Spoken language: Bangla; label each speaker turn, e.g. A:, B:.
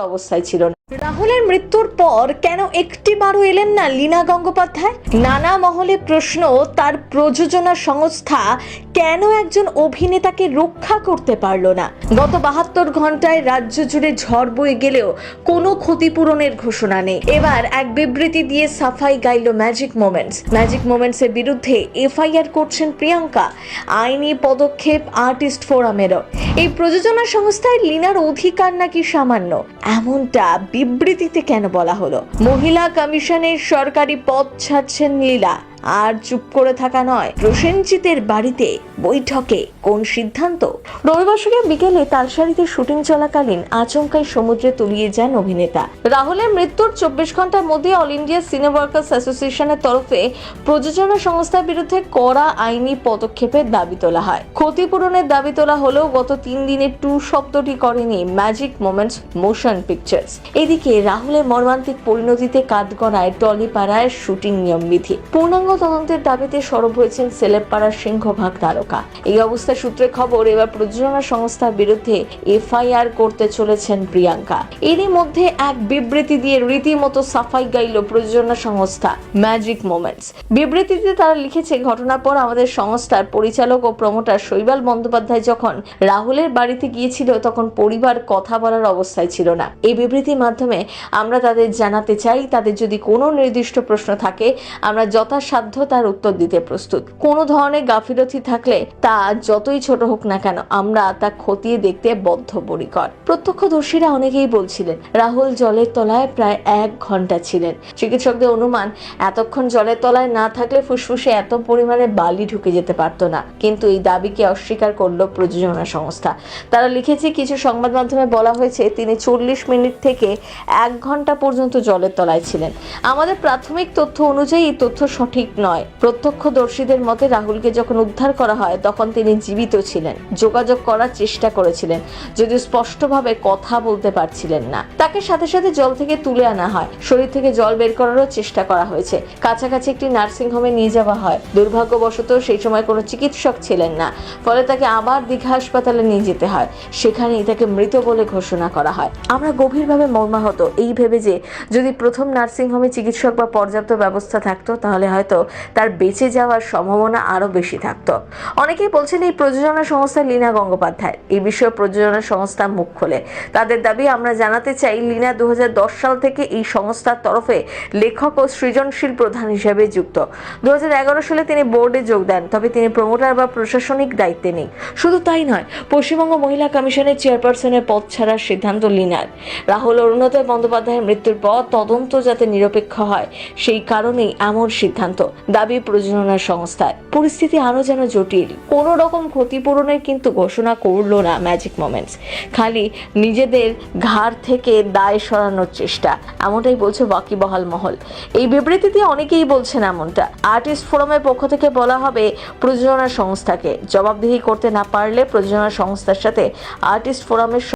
A: অবস্থায় ছিল না। রাহুলের মৃত্যুর পর কেন একটিবারও এলেন না লীনা গঙ্গোপাধ্যায়? নানা মহলে প্রশ্ন, তার প্রযোজনা সংস্থা কেন একজন অভিনেতাকে রক্ষা করতে পারল না? গত 72 ঘন্টায় রাজ্য জুড়ে ঝড় বয়ে গেলেও কোনো ক্ষতিপূরণের ঘোষণা নেই। এবার এক বিবৃতি দিয়ে সাফাই গাইল ম্যাজিক মোমেন্টসের বিরুদ্ধে এফআইআর করছেন প্রিয়াঙ্কা। আইনি পদক্ষেপ আর্টিস্ট ফোরামেরও। এই প্রযোজনা সংস্থায় লীনার অধিকার নাকি সামান্য, এমনটা বিবৃতিতে কেন বলা হলো? মহিলা কমিশনের সরকারি পদ ছাড়ছেন লীলা, আর চুপ করে থাকা নয়। প্রসেনজিতের বাড়িতে বৈঠকে কোন সিদ্ধান্ত? রবিবার বিকেলে তালসারিতে শুটিং চলাকালীন আচমকাই সমুদ্রে তলিয়ে যান অভিনেতা। রাহুলের মৃত্যুর 24 ঘন্টার মধ্যে অল ইন্ডিয়া সিনে ওয়ার্কার্স অ্যাসোসিয়েশনের তরফে প্রযোজনা সংস্থার বিরুদ্ধে কড়া আইনি পদক্ষেপের দাবি তোলা হয়। ক্ষতিপূরণের দাবি তোলা হলেও গত 3 দিনে টু শব্দটি করেনি ম্যাজিক মোমেন্টস মোশন পিকচার্স। এদিকে রাহুলের মর্মান্তিক পরিণতিতে কাঠগড়ায় টলিপাড়ায় শুটিং নিয়মবিধি পূর্ণাঙ্গ তদন্তের দাবিতে সরব হয়েছেন সেলেবপাড়ার সিংহভাগ তারকা। এই অবস্থা সূত্রে খবর, এবার প্রযোজনা সংস্থার বিরুদ্ধে এফআইআর করতে চলেছেন প্রিয়াঙ্কা। এরই মধ্যে এক বিবৃতি দিয়ে রীতিমতো সাফাই গাইল প্রযোজনা সংস্থা ম্যাজিক মোমেন্টস। বিবৃতিতে তারা লিখেছে, ঘটনার পর আমাদের সংস্থার পরিচালক ও প্রমোটার শৈবাল বন্দ্যোপাধ্যায় যখন রাহুলের বাড়িতে গিয়েছিল তখন পরিবার কথা বলার অবস্থায় ছিল না। এই বিবৃতির মাধ্যমে আমরা তাদের জানাতে চাই, তাদের যদি কোনো নির্দিষ্ট প্রশ্ন থাকে আমরা যথাসাধ্য তার উত্তর দিতে প্রস্তুত। কোনো ধরনের গাফিলতি থাকলে তা যতই ছোট হোক না কেন আমরা তা খতিয়ে দেখতে বদ্ধপরিকর। প্রত্যক্ষদর্শীরা অনেকেই বলছিলেন রাহুল জলের তলায় প্রায় 1 ঘন্টা ছিলেন। চিকিৎসকদের অনুমান, এতক্ষণ জলের তলায় না থাকলে ফুসফুসে এত পরিমাণে বালি ঢুকে যেতে পারত না। কিন্তু এই দাবিকে অস্বীকার করল প্রযোজনা সংস্থা। তারা লিখেছে, কিছু সংবাদ মাধ্যমে বলা হয়েছে তিনি 40 মিনিট থেকে 1 ঘন্টা পর্যন্ত জলের তলায় ছিলেন। আমাদের প্রাথমিক তথ্য অনুযায়ী এই তথ্য সঠিক নয়। প্রত্যক্ষদর্শীদের মতে রাহুলকে যখন উদ্ধার করা হয় তখন তিনি জীবিত ছিলেন, যোগাযোগ করার চেষ্টা করেছিলেন, যদিও স্পষ্টভাবে কথা বলতে পারছিলেন না। তাকে সাথে সাথে জল থেকে তুলে আনা হয়, শরীর থেকে জল বের করারও চেষ্টা করা হয়েছে। কাছাকাছি একটি নার্সিং হোমে নিয়ে যাওয়া হয়। দুর্ভাগ্যবশত সেই সময় কোনো চিকিৎসক ছিলেন না, ফলে তাকে আবার দীঘা হাসপাতালে নিয়ে যেতে হয়। সেখানেই তাকে মৃত বলে ঘোষণা করা হয়। আমরা গভীরভাবে মর্মাহত এই ভেবে যে যদি প্রথম নার্সিং হোমে চিকিৎসক বা পর্যাপ্ত ব্যবস্থা থাকতো তাহলে হয়তো তার বেঁচে যাওয়ার সম্ভাবনা আরো বেশি থাকতো। অনেকেই বলছেন এই প্রযোজনা সংস্থা লীনা গঙ্গোপাধ্যায়। এই বিষয়ে প্রযোজনা সংস্থা মুখ খোলে। তাদের দাবি, আমরা জানাতে চাই লীনা 2010 সাল থেকে এই সংস্থার তরফে লেখক ও সৃজনশীল প্রধান হিসেবে যুক্ত। 2011 সালে তিনি বোর্ডে যোগ দেন, তবে তিনি প্রমোটার বা প্রশাসনিক দায়িত্বে নেই। শুধু তাই নয়, পশ্চিমবঙ্গ মহিলা কমিশনের চেয়ারপারসনের পদ ছাড়ার সিদ্ধান্ত লীনার। রাহুল অরুণোদয় বন্দ্যোপাধ্যায়ের মৃত্যুর পর তদন্ত যাতে নিরপেক্ষ হয় সেই কারণেই এমন সিদ্ধান্ত, দাবি প্রযোজনা সংস্থায়। পরিস্থিতি আরো যেন জটিল। কোনো রকম ক্ষতিপূরণের কিন্তু ঘোষণা করলো না ম্যাজিক মোমেন্টস, খালি নিজেদের ঘাড় থেকে দায় সরানোর চেষ্টা, এমনটাই বলছে ওয়াকিবহাল মহল। এই বিবৃতিতে অনেকেই বলছেন এমনটা। আর্টিস্ট ফোরামের পক্ষ থেকে বলা হবে প্রযোজনা সংস্থাকে জবাবদিহি করতে না পারলে প্রযোজনা সংস্থার সাথে আর্টিস্ট ফোরামের